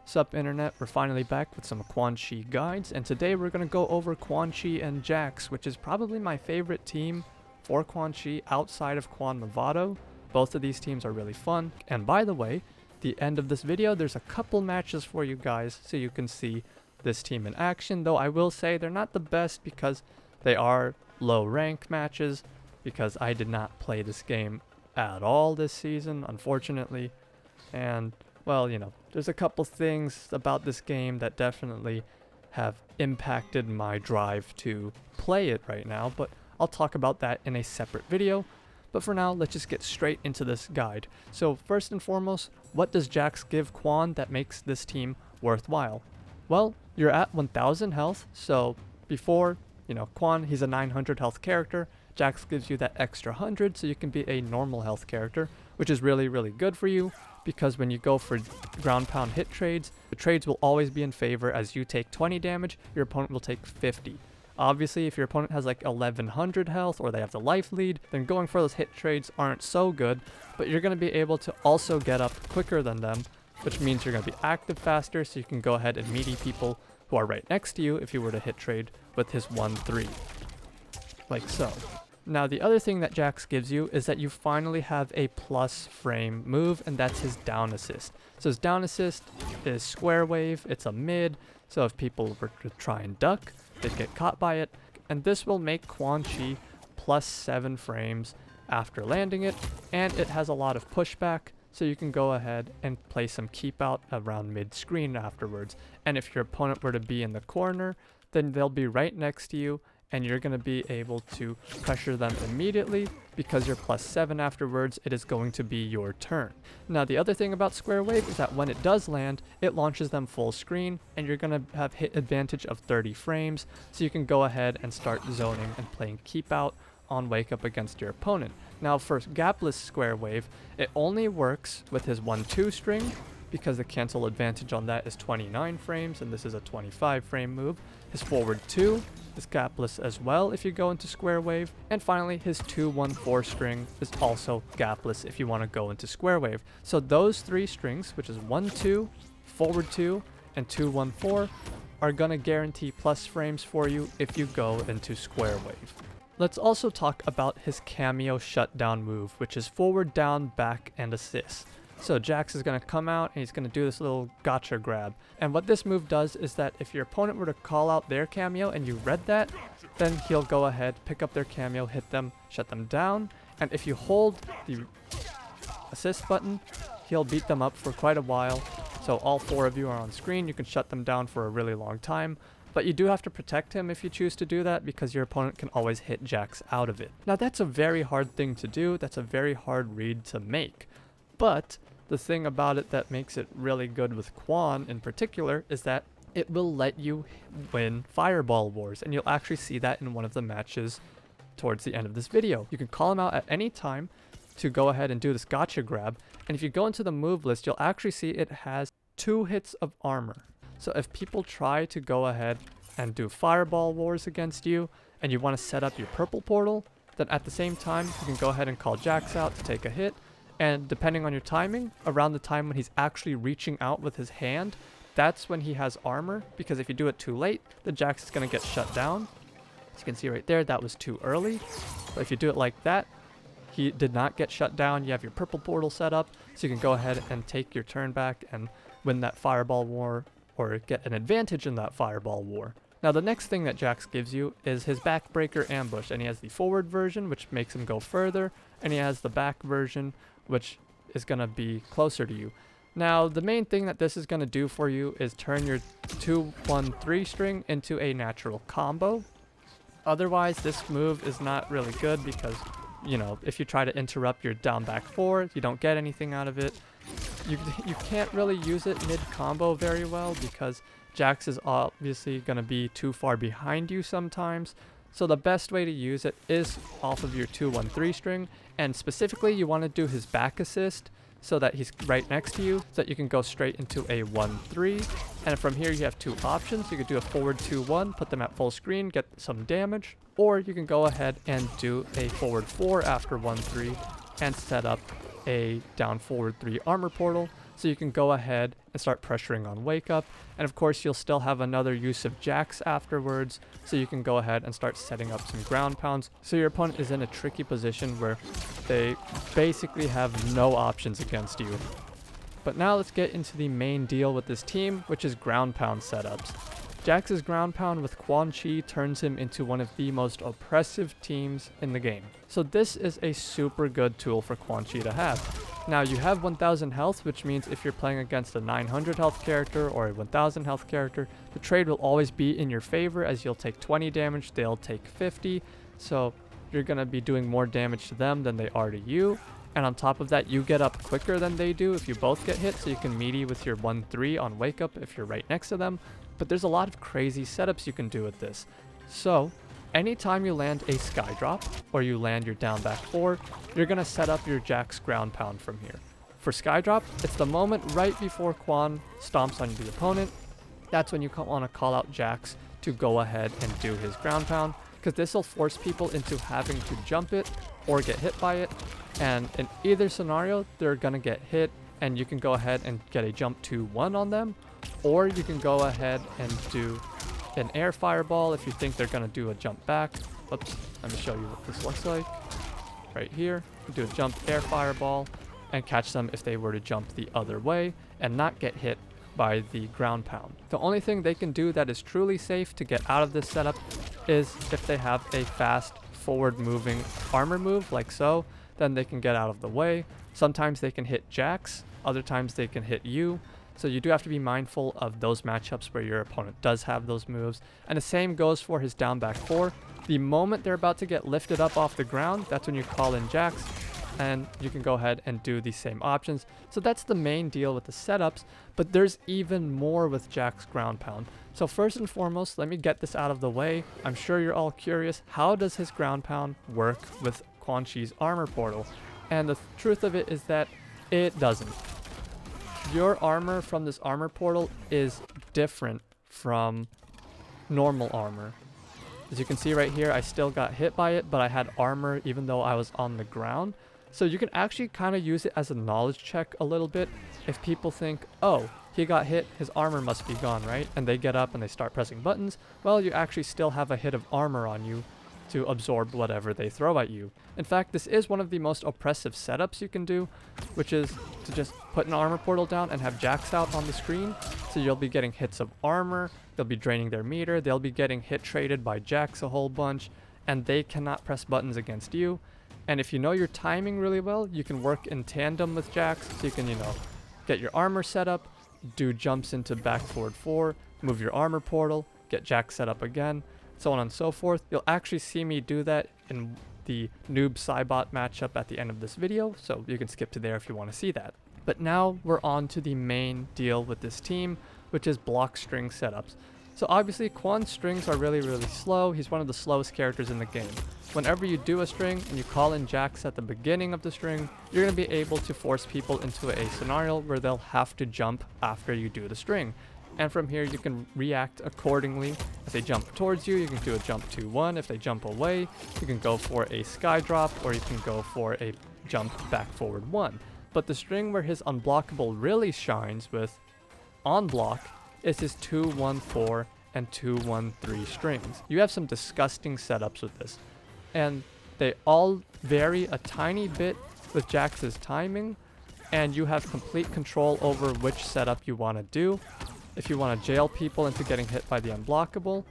Sup internet, we're finally back with some Quan Chi guides, and today we're going to go over Quan Chi and Jax, which is probably my favorite team for Quan Chi outside of Quan Lovato. Both of these teams are really fun, and by the way, the end of this video there's a couple matches for you guys so you can see this team in action, though I will say they're not the best because they are low rank matches, because I did not play this game at all this season, unfortunately, and well, you know, there's a couple things about this game that definitely have impacted my drive to play it right now, but I'll talk about that in a separate video. But for now, let's just get straight into this guide. So first and foremost, what does Jax give Quan that makes this team worthwhile? Well, you're at 1000 health, so before, you know, Quan, he's a 900 health character. Jax gives you that extra 100 so you can be a normal health character, which is really, really good for you, because when you go for ground pound hit trades, the trades will always be in favor as you take 20 damage, your opponent will take 50. Obviously, if your opponent has like 1100 health or they have the life lead, then going for those hit trades aren't so good, but you're going to be able to also get up quicker than them, which means you're going to be active faster, so you can go ahead and meaty people who are right next to you if you were to hit trade with his 1-3, like so. Now, the other thing that Jax gives you is that you finally have a plus frame move, and that's his down assist. So his down assist is square wave, it's a mid, so if people were to try and duck, they'd get caught by it, and this will make Quan Chi plus 7 frames after landing it, and it has a lot of pushback, so you can go ahead and play some keep out around mid screen afterwards. And if your opponent were to be in the corner, then they'll be right next to you, and you're going to be able to pressure them immediately because you're plus 7 afterwards. It is going to be your turn. Now, the other thing about Square Wave is that when it does land, it launches them full screen, and you're going to have hit advantage of 30 frames, so you can go ahead and start zoning and playing keep out on wake up against your opponent. Now, for gapless Square Wave, it only works with his 1-2 string, because the cancel advantage on that is 29 frames, and this is a 25 frame move. His forward 2 is gapless as well if you go into Square Wave. And finally, his 2-1-4 string is also gapless if you want to go into Square Wave. So those 3 strings, which is 1-2, forward 2, and 2-1-4, are going to guarantee plus frames for you if you go into Square Wave. Let's also talk about his cameo shutdown move, which is forward, down, back, and assist. So Jax is going to come out and he's going to do this little gotcha grab. And what this move does is that if your opponent were to call out their cameo and you read that, then he'll go ahead, pick up their cameo, hit them, shut them down. And if you hold the assist button, he'll beat them up for quite a while. So all 4 of you are on screen. You can shut them down for a really long time. But you do have to protect him if you choose to do that, because your opponent can always hit Jax out of it. Now, that's a very hard thing to do. That's a very hard read to make. But the thing about it that makes it really good with Quan in particular is that it will let you win fireball wars, and you'll actually see that in one of the matches towards the end of this video. You can call him out at any time to go ahead and do this gotcha grab, and if you go into the move list, you'll actually see it has 2 hits of armor. So if people try to go ahead and do fireball wars against you, and you want to set up your purple portal, then at the same time you can go ahead and call Jax out to take a hit. And depending on your timing, around the time when he's actually reaching out with his hand, that's when he has armor, because if you do it too late, the Jax is going to get shut down. As you can see right there, that was too early. But if you do it like that, he did not get shut down. You have your purple portal set up, so you can go ahead and take your turn back and win that fireball war, or get an advantage in that fireball war. Now, the next thing that Jax gives you is his backbreaker ambush, and he has the forward version, which makes him go further, and he has the back version, which is going to be closer to you. Now, the main thing that this is going to do for you is turn your 2-1-3 string into a natural combo. Otherwise, this move is not really good because, you know, if you try to interrupt your down back 4, you don't get anything out of it. You can't really use it mid-combo very well because Jax is obviously going to be too far behind you sometimes. So the best way to use it is off of your 2-1-3 string, and specifically you want to do his back assist so that he's right next to you, so that you can go straight into a 1-3. And from here you have 2 options. You could do a forward 2-1, put them at full screen, get some damage, or you can go ahead and do a forward 4 after 1-3 and set up a down forward 3 armor portal, So you can go ahead and start pressuring on Wake Up. And of course, you'll still have another use of Jax afterwards. So you can go ahead and start setting up some ground pounds. So your opponent is in a tricky position where they basically have no options against you. But now let's get into the main deal with this team, which is ground pound setups. Jax's ground pound with Quan Chi turns him into one of the most oppressive teams in the game. So this is a super good tool for Quan Chi to have. Now you have 1000 health, which means if you're playing against a 900 health character or a 1000 health character, the trade will always be in your favor, as you'll take 20 damage, they'll take 50. So you're going to be doing more damage to them than they are to you. And on top of that, you get up quicker than they do if you both get hit, so you can meaty with your 1-3 on Wake Up if you're right next to them. But there's a lot of crazy setups you can do with this. So anytime you land a sky drop or you land your down back 4, you're going to set up your Jax ground pound from here. For sky drop, it's the moment right before Quan stomps on the opponent. That's when you want to call out Jax to go ahead and do his ground pound, because this will force people into having to jump it or get hit by it. And in either scenario, they're going to get hit, and you can go ahead and get a jump 2-1 on them, or you can go ahead and do an air fireball if you think they're going to do a jump back. Oops, let me show you what this looks like. Right here, you do a jump air fireball and catch them if they were to jump the other way and not get hit by the ground pound. The only thing they can do that is truly safe to get out of this setup is if they have a fast forward moving armor move like so, then they can get out of the way. Sometimes they can hit Jax, other times they can hit you. So you do have to be mindful of those matchups where your opponent does have those moves. And the same goes for his down back 4. The moment they're about to get lifted up off the ground, that's when you call in Jax, and you can go ahead and do the same options. So that's the main deal with the setups, but there's even more with Jax ground pound. So first and foremost, let me get this out of the way. I'm sure you're all curious, how does his ground pound work with Quan Chi's armor portal? And the truth of it is that it doesn't. Your armor from this armor portal is different from normal armor. As you can see right here, I still got hit by it, but I had armor even though I was on the ground. So you can actually kind of use it as a knowledge check a little bit. If people think, oh, he got hit, his armor must be gone, right? And they get up and they start pressing buttons. Well, you actually still have a hit of armor on you to absorb whatever they throw at you. In fact, this is one of the most oppressive setups you can do, which is to just put an armor portal down and have Jax out on the screen. So you'll be getting hits of armor, they'll be draining their meter, they'll be getting hit traded by Jax a whole bunch, and they cannot press buttons against you. And if you know your timing really well, you can work in tandem with Jax, so you can, get your armor set up, do jumps into back forward 4, move your armor portal, get Jax set up again, so on and so forth. You'll actually see me do that in the Noob Saibot matchup at the end of this video, so you can skip to there if you want to see that. But now we're on to the main deal with this team, which is block string setups. So obviously Quan's strings are really slow. He's one of the slowest characters in the game. Whenever you do a string and you call in Jax at the beginning of the string, you're going to be able to force people into a scenario where they'll have to jump after you do the string. And from here, you can react accordingly. If they jump towards you, you can do a jump 2-1. If they jump away, you can go for a sky drop, or you can go for a jump back forward 1. But the string where his unblockable really shines with on block is his 2-1-4 and 2-1-3 strings. You have some disgusting setups with this, and they all vary a tiny bit with Jax's timing, and you have complete control over which setup you want to do. If you want to jail people into getting hit by the unblockable,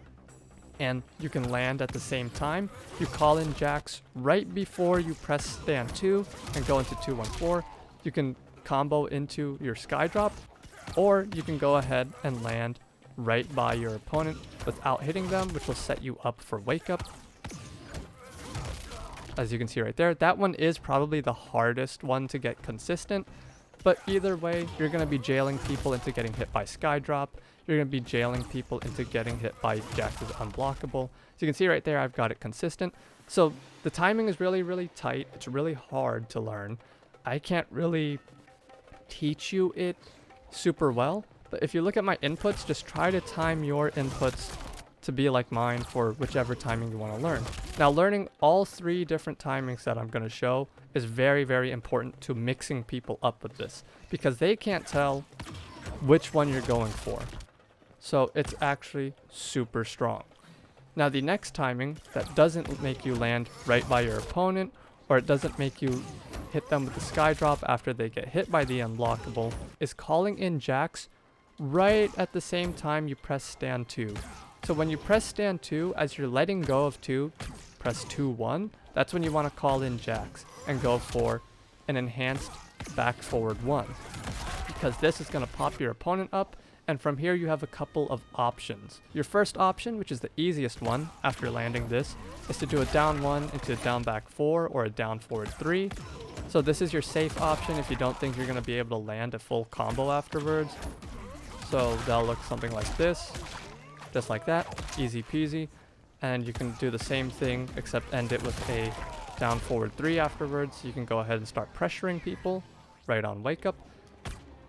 and you can land at the same time, you call in Jax right before you press stand 2 and go into 2-1-4. You can combo into your sky drop, or you can go ahead and land right by your opponent without hitting them, which will set you up for wake up. As you can see right there, that one is probably the hardest one to get consistent. But either way, you're going to be jailing people into getting hit by sky drop. You're going to be jailing people into getting hit by Jax's unblockable. So you can see right there, I've got it consistent. So the timing is really tight. It's really hard to learn. I can't really teach you it super well. But if you look at my inputs, just try to time your inputs to be like mine for whichever timing you want to learn. Now, learning all 3 different timings that I'm going to show is very, very important to mixing people up with this, because they can't tell which one you're going for. So it's actually super strong. Now, the next timing that doesn't make you land right by your opponent, or it doesn't make you hit them with the sky drop after they get hit by the unblockable, is calling in Jax right at the same time you press stand 2. So when you press stand 2, as you're letting go of 2, press 2-1, that's when you want to call in Jax and go for an enhanced back forward 1. Because this is going to pop your opponent up, and from here you have a couple of options. Your first option, which is the easiest one after landing this, is to do a down 1 into a down back 4 or a down forward 3. So this is your safe option if you don't think you're going to be able to land a full combo afterwards. So that'll look something like this, just like that, easy peasy. And you can do the same thing except end it with a down forward 3 afterwards. You can go ahead and start pressuring people right on wake up.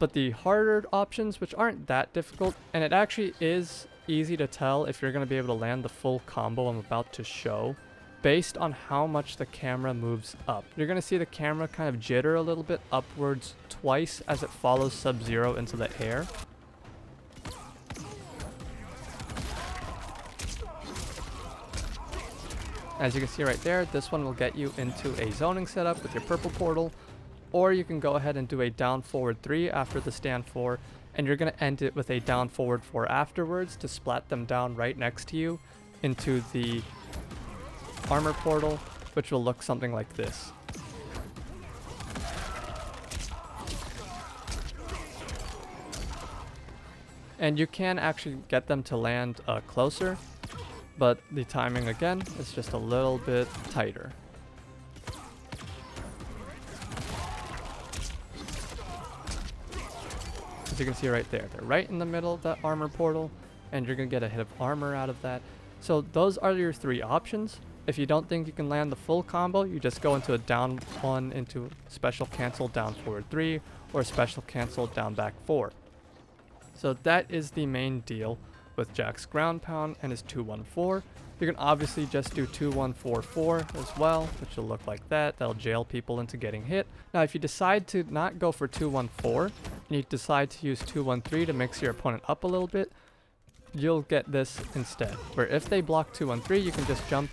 But the harder options, which aren't that difficult, and it actually is easy to tell if you're going to be able to land the full combo I'm about to show, based on how much the camera moves up. You're going to see the camera kind of jitter a little bit upwards twice as it follows Sub-Zero into the air. As you can see right there, this one will get you into a zoning setup with your purple portal, or you can go ahead and do a down forward 3 after the stand 4, and you're going to end it with a down forward 4 afterwards to splat them down right next to you into the armor portal, which will look something like this. And you can actually get them to land closer, but the timing again is just a little bit tighter. As you can see right there, they're right in the middle of that armor portal, and you're going to get a hit of armor out of that. So those are your 3 options. If you don't think you can land the full combo, you just go into a down 1 into special cancel down forward 3, or special cancel down back 4. So that is the main deal with Jax Groundpound and his 2-1-4. You can obviously just do 2-1-4-4 as well, which will look like that. That'll jail people into getting hit. Now, if you decide to not go for 2-1-4, and you decide to use 2-1-3 to mix your opponent up a little bit, you'll get this instead, where if they block 2-1-3, you can just jump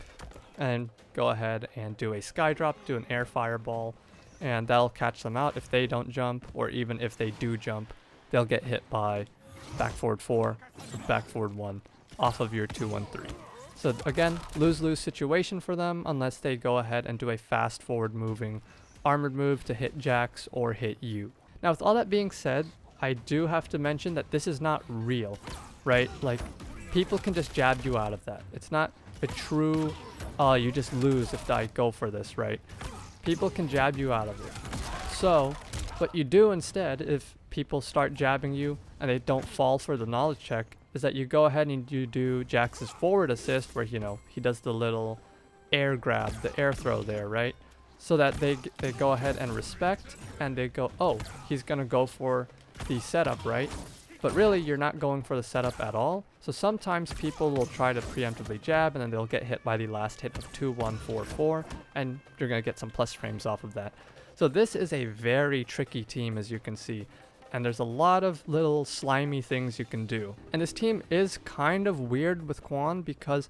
and go ahead and do a sky drop, do an air fireball, and that'll catch them out if they don't jump, or even if they do jump, they'll get hit by back forward 4 or back forward 1 off of your 2-1-3. So again, lose-lose situation for them unless they go ahead and do a fast forward moving armored move to hit Jax or hit you. Now, with all that being said, I do have to mention that this is not real, right? Like, people can just jab you out of that. It's not a true, you just lose if I go for this, right? People can jab you out of it. So what you do instead, if people start jabbing you and they don't fall for the knowledge check, is that you go ahead and you do Jax's forward assist where, you know, he does the little air grab, the air throw there, right? So that they go ahead and respect, and they go, oh, he's going to go for the setup, right? But really, you're not going for the setup at all. So sometimes people will try to preemptively jab, and then they'll get hit by the last hit of 2-1-4-4, and you're going to get some plus frames off of that. So this is a very tricky team, as you can see. And there's a lot of little slimy things you can do. And this team is kind of weird with Quan because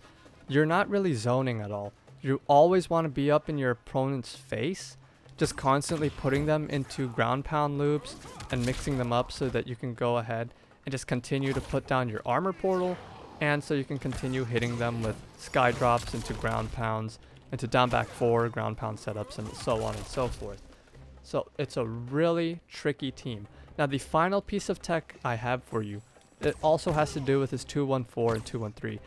you're not really zoning at all. You always want to be up in your opponent's face, just constantly putting them into ground pound loops and mixing them up so that you can go ahead and just continue to put down your armor portal, and so you can continue hitting them with sky drops into ground pounds, into down back 4 ground pound setups, and so on and so forth. So it's a really tricky team. Now, the final piece of tech I have for you, it also has to do with his 2-1-4 and 2-1-3.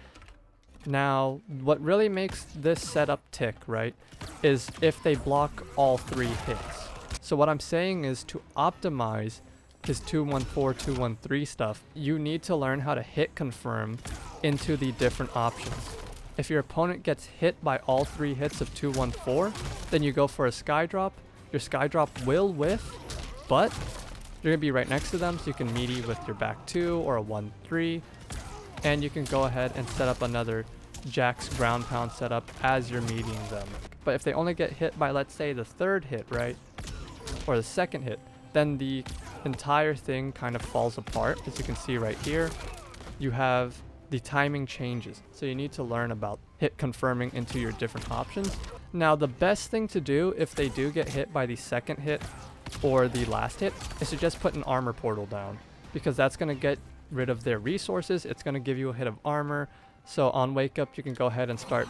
Now, what really makes this setup tick, right, is if they block all 3 hits. So what I'm saying is, to optimize his 2-1-4, 2-1-3 stuff, you need to learn how to hit confirm into the different options. If your opponent gets hit by all 3 hits of 2-1-4, then you go for a sky drop. Your sky drop will whiff, but you're going to be right next to them, so you can meaty with your back 2 or a 1-3. and you can go ahead and set up another Jax ground pound setup as you're meeting them. But if they only get hit by, let's say, the third hit, right, or the second hit, then the entire thing kind of falls apart. As you can see right here, you have the timing changes, so you need to learn about hit confirming into your different options. Now the best thing to do if they do get hit by the second hit or the last hit is to just put an armor portal down, because that's going to get rid of their resources. It's going to give you a hit of armor, so on wake up you can go ahead and start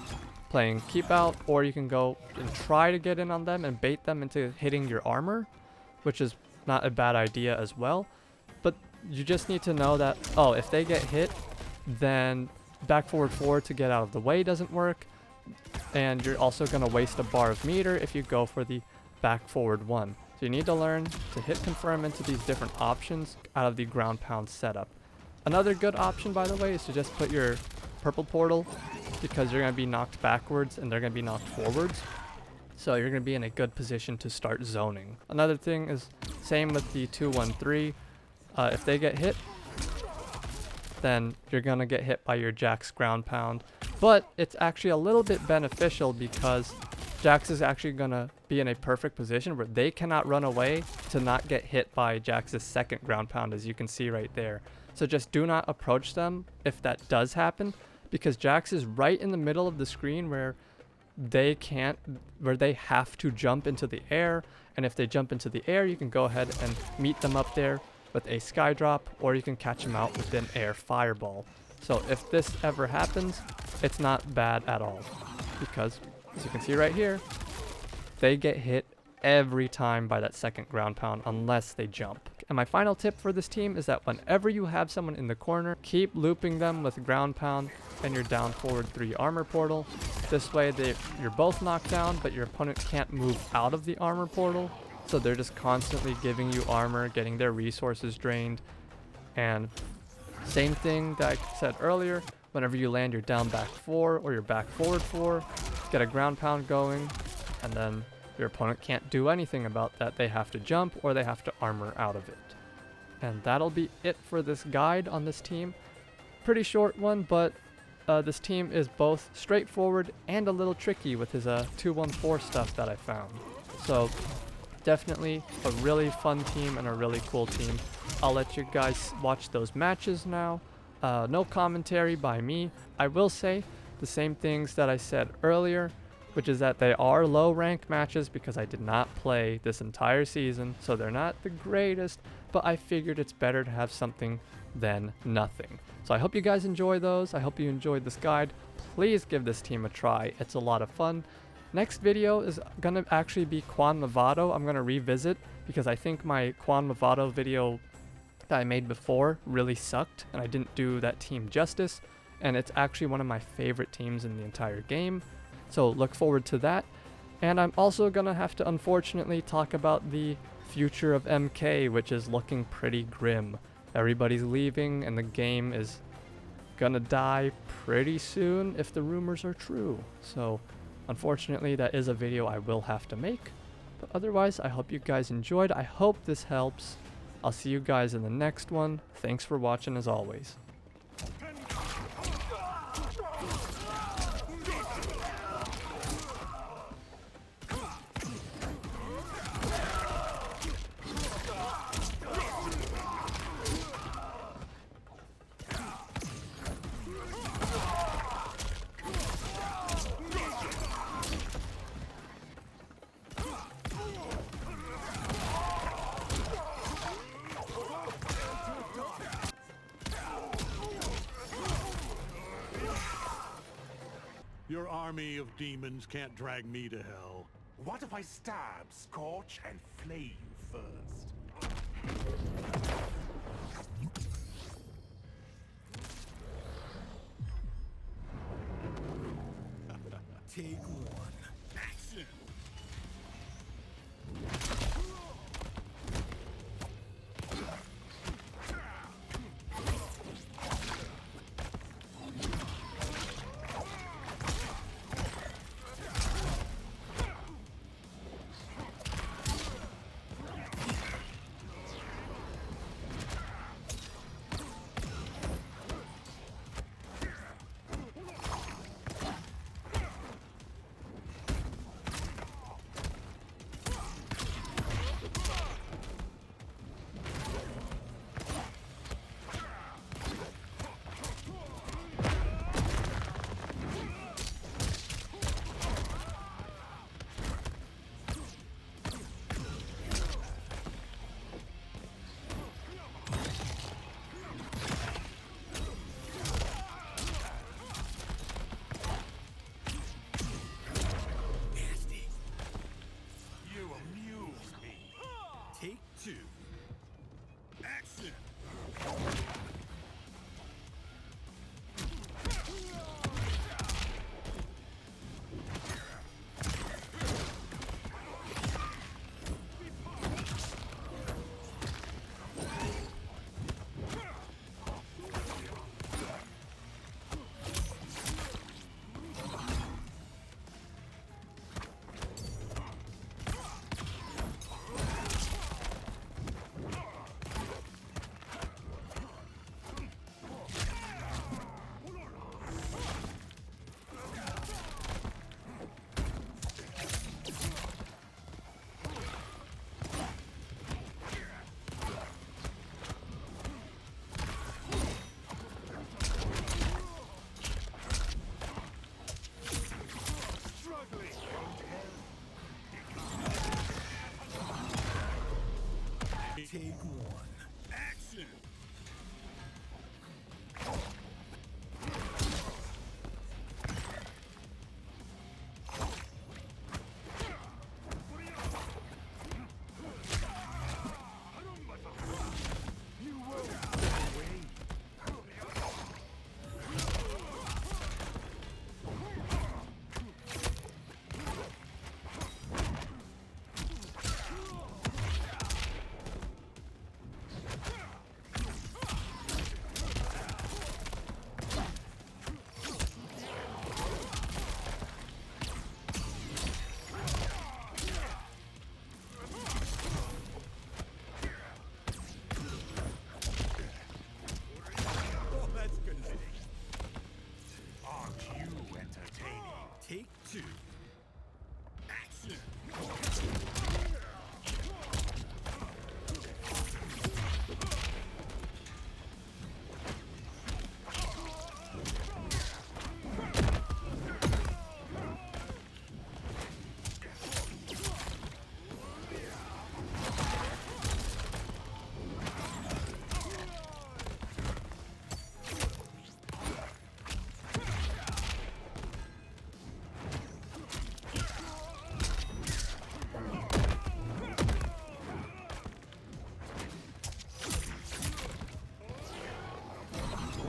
playing keep out, or you can go and try to get in on them and bait them into hitting your armor, which is not a bad idea as well. But you just need to know that, oh, if they get hit, then back forward 4 to get out of the way doesn't work, and you're also going to waste a bar of meter if you go for the back forward 1. So you need to learn to hit confirm into these different options out of the ground pound setup. Another good option, by the way, is to just put your purple portal, because you're going to be knocked backwards and they're going to be knocked forwards, so you're going to be in a good position to start zoning. Another thing is same with the 2-1-3. If they get hit, then you're going to get hit by your Jax ground pound. But it's actually a little bit beneficial, because Jax is actually going to be in a perfect position where they cannot run away to not get hit by Jax's second ground pound, as you can see right there. So just do not approach them if that does happen, because Jax is right in the middle of the screen where they have to jump into the air. And if they jump into the air, you can go ahead and meet them up there with a sky drop, or you can catch them out with an air fireball. So if this ever happens, it's not bad at all, because as you can see right here, they get hit every time by that second ground pound unless they jump. And my final tip for this team is that whenever you have someone in the corner, keep looping them with ground pound and your down forward 3 armor portal. This way you're both knocked down, but your opponent can't move out of the armor portal, so they're just constantly giving you armor, getting their resources drained. And same thing that I said earlier, whenever you land your down back 4 or your back forward 4, get a ground pound going, and then your opponent can't do anything about that. They have to jump or they have to armor out of it. And that'll be it for this guide on this team. Pretty short one, but this team is both straightforward and a little tricky with his 2-1-4 stuff that I found. So definitely a really fun team and a really cool team. I'll let you guys watch those matches now. No commentary by me. I will say the same things that I said earlier, which is that they are low rank matches because I did not play this entire season, so they're not the greatest, but I figured it's better to have something than nothing. So I hope you guys enjoy those. I hope you enjoyed this guide. Please give this team a try. It's a lot of fun. Next video is gonna actually be Quan Movado. I'm gonna revisit because I think my Quan Movado video that I made before really sucked and I didn't do that team justice, and it's actually one of my favorite teams in the entire game. So look forward to that. And I'm also gonna have to unfortunately talk about the future of MK, which is looking pretty grim. Everybody's leaving and the game is gonna die pretty soon if the rumors are true. So unfortunately that is a video I will have to make. But otherwise, I hope you guys enjoyed. I hope this helps. I'll see you guys in the next one. Thanks for watching as always. Your army of demons can't drag me to hell. What if I stab, scorch, and flay you first? Take one. Action!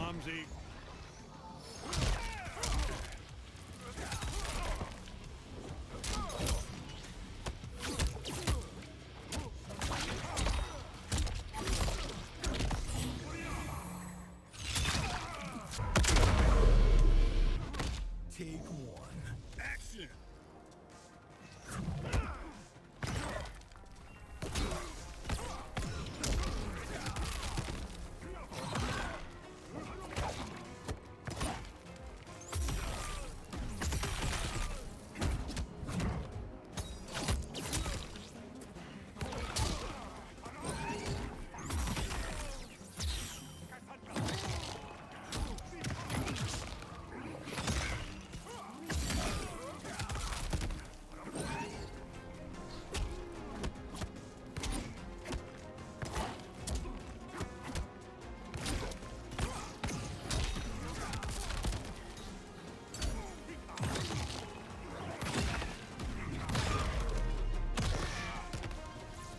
clumsy. Take one. Action!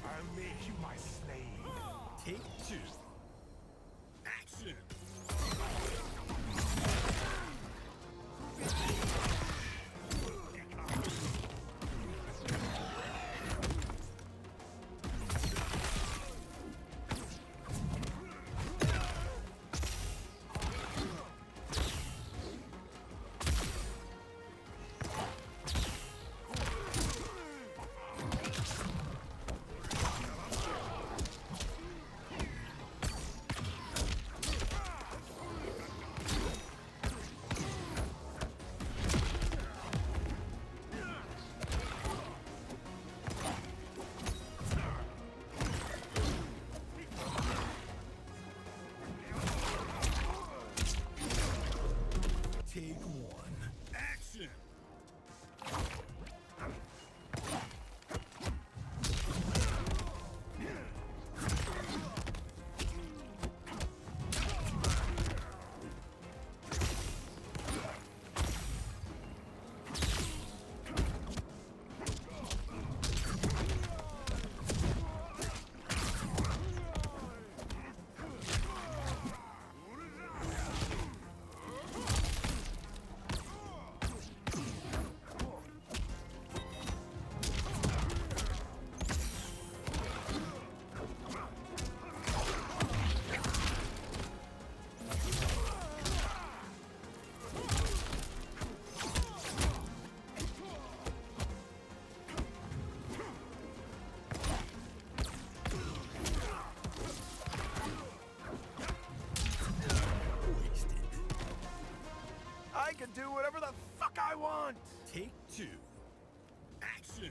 I'll make you my slave. Take two. Action! Take one. Action! I can do whatever the fuck I want. Take two. Action!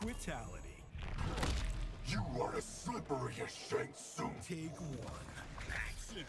Fatality. You are as slippery as Shang Tsung. Take one. Action.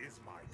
is my